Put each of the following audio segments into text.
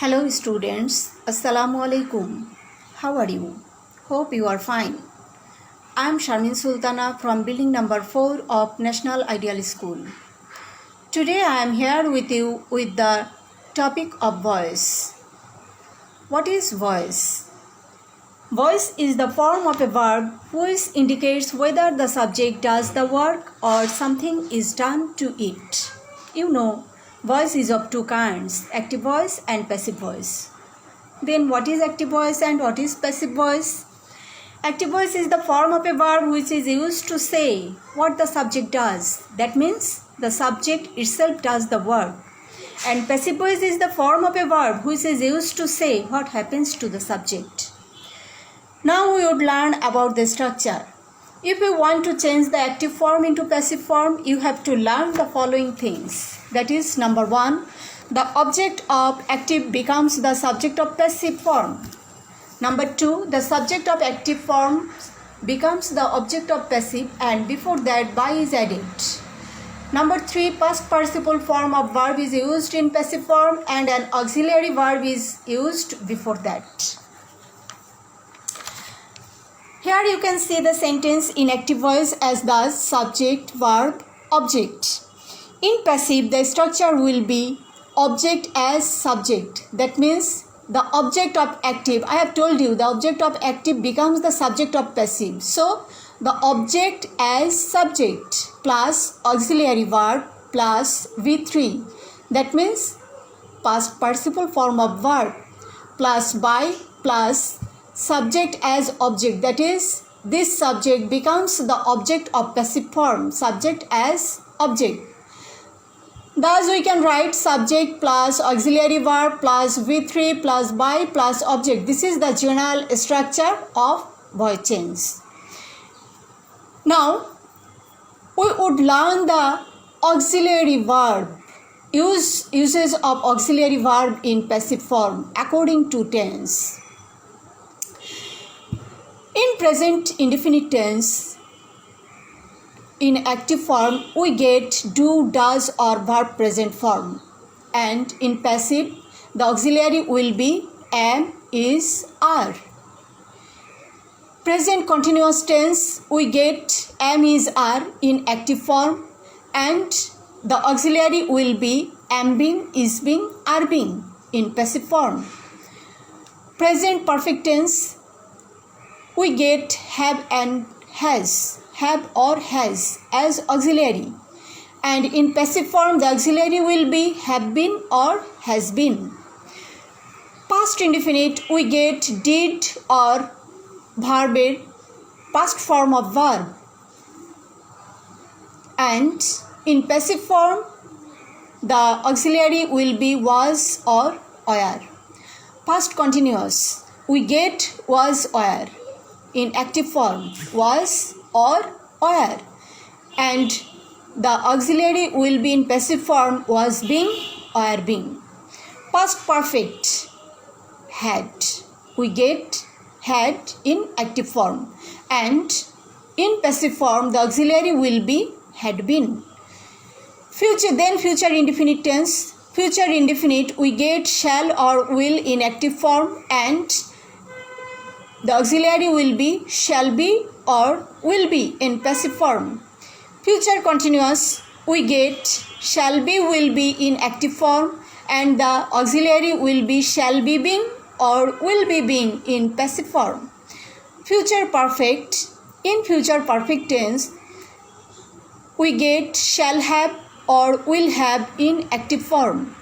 Hello students, Assalamu alaikum. How are you? Hope you are fine. I am Sharmin Sultana from building number 4 of National Ideal School. Today I am here with you with the topic of voice. What is voice? Voice is the form of a verb which indicates whether the subject does the work or something is done to it. You know, voice is of two kinds, active voice and passive voice. Then what is active voice and what is passive voice? Active voice is the form of a verb which is used to say what the subject does. That means the subject itself does the work. And passive voice is the form of a verb which is used to say what happens to the subject. Now we would learn about the structure. If you want to change the active form into passive form, you have to learn the following things. That is, number 1, the object of active becomes the subject of passive form. Number 2, the subject of active form becomes the object of passive, and before that by is added. Number 3, past participle form of verb is used in passive form and an auxiliary verb is used before that. Here you can see the sentence in active voice as the subject, verb, object. In passive, the structure will be object as subject. That means the object of active, I have told you, the object of active becomes the subject of passive. So, the object as subject plus auxiliary verb plus V3. That means past participle form of verb plus by plus subject as object, that is, this subject becomes the object of passive form, subject as object. Thus we can write subject plus auxiliary verb plus V3 plus by plus object. This is the general structure of voice change. Now we would learn the auxiliary verb, uses of auxiliary verb in passive form according to tense. In present indefinite tense, in active form, we get do, does or verb present form. And in passive, the auxiliary will be am, is, are. Present continuous tense, we get am, is, are in active form, and the auxiliary will be am being, is being, are being in passive form. Present perfect tense, we get have and has, have or has as auxiliary, and in passive form the auxiliary will be have been or has been. Past indefinite, we get did or verbed, past form of verb, and in passive form the auxiliary will be was or were. Past continuous, we get was, were. In active form, was or were, and the auxiliary will be in passive form was being, were being. Past perfect, had, we get had in active form, and in passive form the auxiliary will be had been. Future indefinite tense, future indefinite, we get shall or will in active form, and the auxiliary will be shall be or will be in passive form. Future continuous, we get shall be, will be in active form, and the auxiliary will be shall be being or will be being in passive form. Future perfect, in future perfect tense, we get shall have or will have in active form,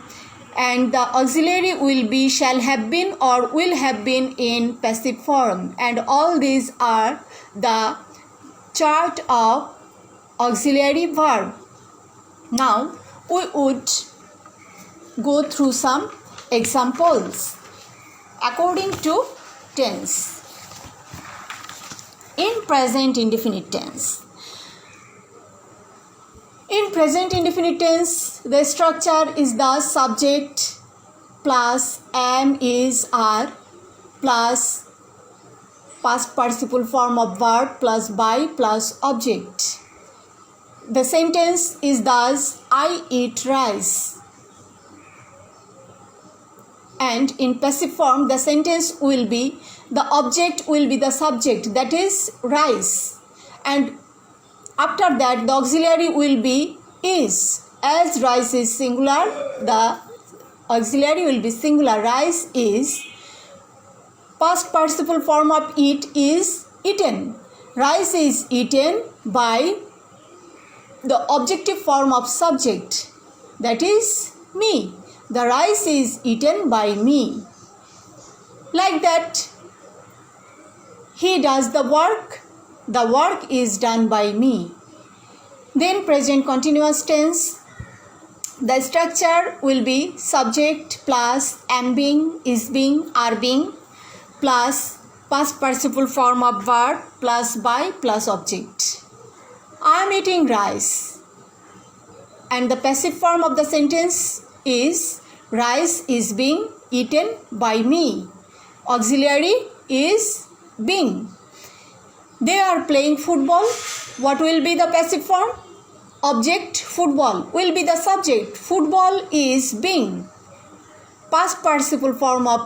and the auxiliary will be shall have been or will have been in passive form. And all these are the chart of auxiliary verb. Now we would go through some examples according to tense. In present indefinite tense, in present indefinite tense, the structure is the subject plus am, is, are plus past participle form of verb plus by plus object. The sentence is thus I eat rice. and in passive form the sentence will be, the object will be the subject, that is rice, and after that the auxiliary will be is. As rice is singular, the auxiliary will be singular. Rice is. Past participle form of eat is eaten. Rice is eaten by the objective form of subject, that is me. The rice is eaten by me. Like that, he does the work is done by me. Then present continuous tense. The structure will be subject plus am being, is being, are being plus past participle form of verb plus by plus object. I am eating rice. And the passive form of the sentence is rice is being eaten by me. Auxiliary is being. They are playing football. What will be the passive form? Object football will be the subject. Football is being. Past participle form of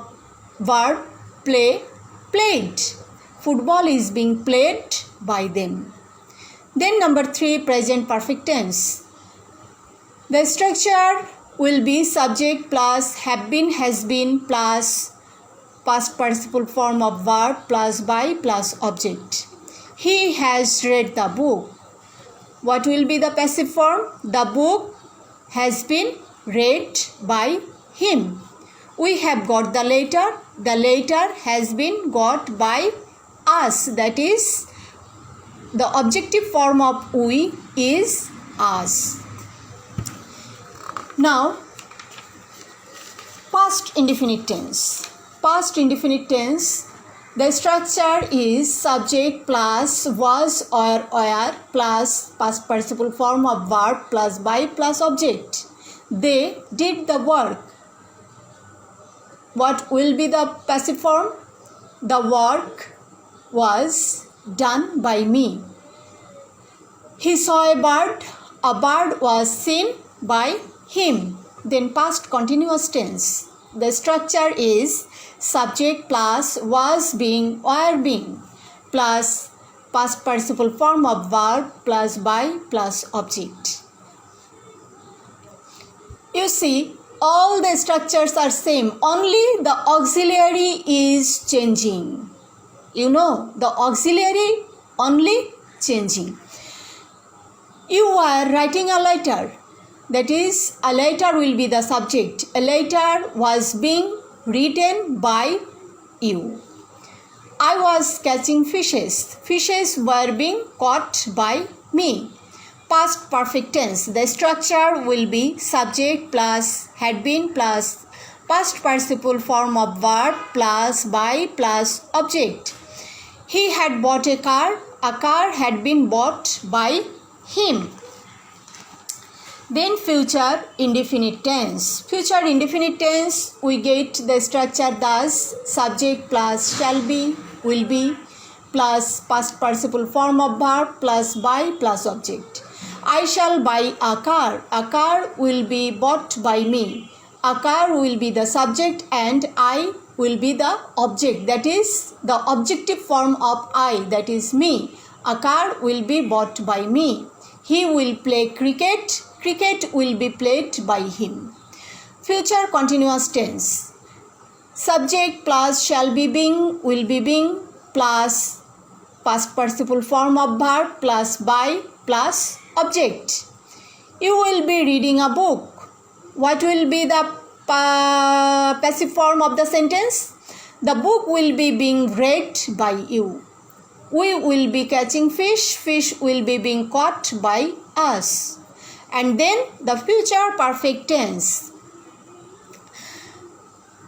verb play, played. Football is being played by them. Then number 3, present perfect tense. The structure will be subject plus have been, has been plus past participle form of verb plus by plus object. He has read the book. What will be the passive form? The book has been read by him. We have got the letter. The letter has been got by us. That is, the objective form of we is us. Now, past indefinite tense. Past indefinite tense. The structure is subject plus was or were plus past participle form of verb plus by plus object. They did the work. What will be the passive form? The work was done by me. He saw a bird. A bird was seen by him. Then past continuous tense. The structure is subject plus was being, were being plus past participle form of verb plus by plus object. You see, all the structures are same, only the auxiliary is changing. You know, the auxiliary only changing. You are writing a letter. That is, a letter will be the subject. A letter was being written by you. I was catching fishes. Fishes were being caught by me. Past perfect tense. The structure will be subject plus had been plus past participle form of verb plus by plus object. He had bought a car. A car had been bought by him. Then future indefinite tense. Future indefinite tense, we get the structure thus subject plus shall be, will be plus past participle form of verb plus by plus object. I shall buy a car. A car will be bought by me. A car will be the subject and I will be the object. That is the objective form of I, that is me. A car will be bought by me. He will play cricket. Cricket will be played by him. Future continuous tense. Subject plus shall be being, will be being plus past participle form of verb plus by plus object. You will be reading a book. What will be the passive form of the sentence? The book will be being read by you. We will be catching fish. Fish will be being caught by us. And then the future perfect tense.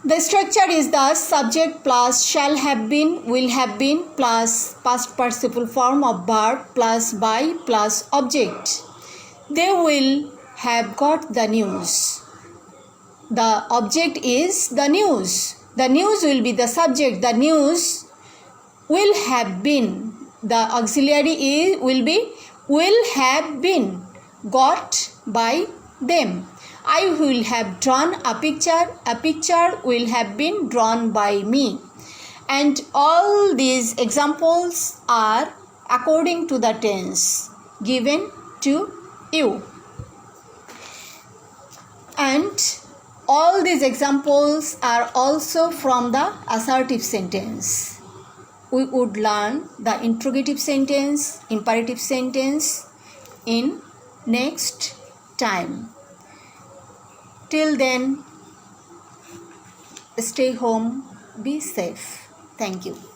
The structure is the subject plus shall have been, will have been plus past participle form of verb plus by plus object. They will have got the news. The object is the news. The news will be the subject. The news will have been. The auxiliary is, will be will have been got by them. I will have drawn a picture will have been drawn by me. And all these examples are according to the tense given to you. And all these examples are also from the assertive sentence. We would learn the interrogative sentence, imperative sentence in next time. Till then, stay home, be safe. Thank you.